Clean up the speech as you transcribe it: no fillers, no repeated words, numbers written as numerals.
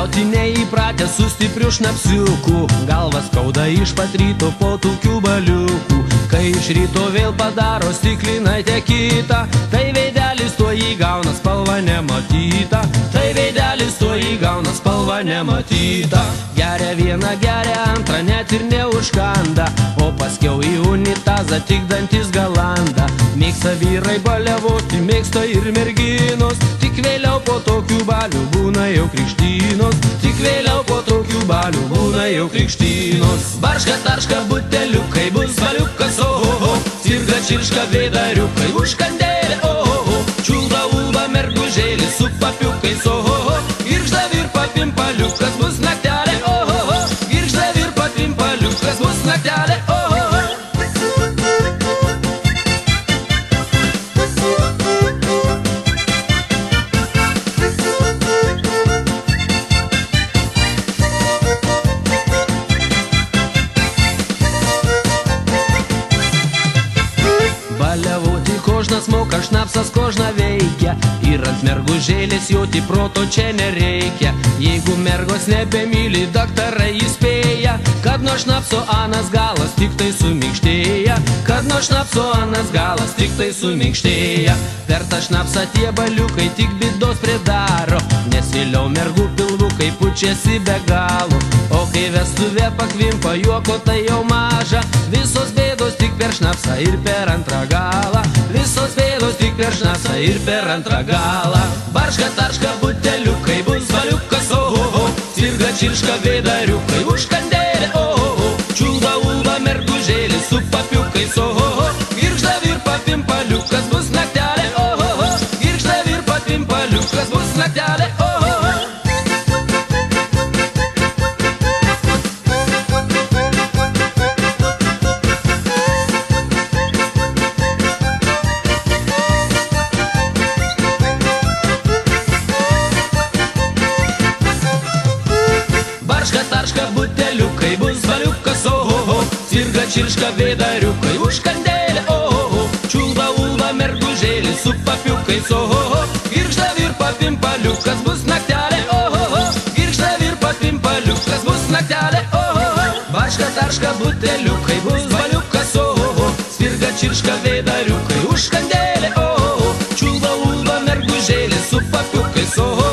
Pietauti neįpratę su stipriu šnapsiuku, galvas skauda iš pat ryto po tokių baliukų. Kai iš ryto vėl padaro stiklinaitę kitą, tai veidelis tuo įgauna spalvą nematytą. Tai veidelis tuo įgauna spalvą nematytą. Geria vieną, geria antrą, net ir neužkanda, o paskiau į unitazą tik dantis galanda. Mėgsta vyrai baliavoti, mėgsta ir merginos, tik vėliau po tokių balių būna jau krikštynos. Tik vėliau po tokių balių būna jau krikštynos. Barška, tarška, buteliukai, bus baliukas, ohoho. Cirga, čirška, veidariukai, užkandėlė, ohoho. Čiulba, ulba, mergužėlis su papiukais, ohoho. Girgžda, virpa, pimpaliukas, bus naktelė, ohoho. Girgžda, virpa, pimpaliukas, bus naktelė, ohoho. Baliavoti kožnas moka, šnapsas kožna veikia, ir ant mergužėlės joti proto čia nereikia. Jeigu mergos nebemyli, daktarai įspėja, kad nuo šnapso anas galas tik tai suminkštėja. Kad nuo šnapso anas galas tik tai suminkštėja. Per tą šnapsą tie baliukai tik bidos pridaro, nes vėliau mergų pilvukai pučiasi be galo. O kai vestuvė pakvimpa, juoko tai jau maža, visos bėdos tik per šnapsą ir per antrą galą. Visos bėdos tik per šnapsą ir per antrą galą. Barška, tarška, buteliukai, bus baliukas, ohoho. Cirga, čirška, veidariukai, užkandėlė, ohoho. Čiulba, ulba, mergužėlis su papiukais, ohoho. Girgžda, virpa, pimpaliukas, bus naktelė, ohoho. Girgžda, virpa, pimpaliukas, bus naktelė, ohoho. Barška, tarška, buteliukai, bus baliukas, ohoho. Cirga, čirška, veidariukai, užkandėlė, ohoho. Čiulba, ulba, mergužėlis su papiukais, ohoho. Girgžda, virpa, pimpaliukas, bus naktelė, ohoho. Girgžda, virpa, pimpaliukas, bus naktelė, ohoho. Barška, tarška, buteliukai, bus baliukas, ohoho. Cirga, čirška, veidariukai, užkandėlė, ohoho. Čiulba, ulba, mergužėlis su papiukais, ohoho.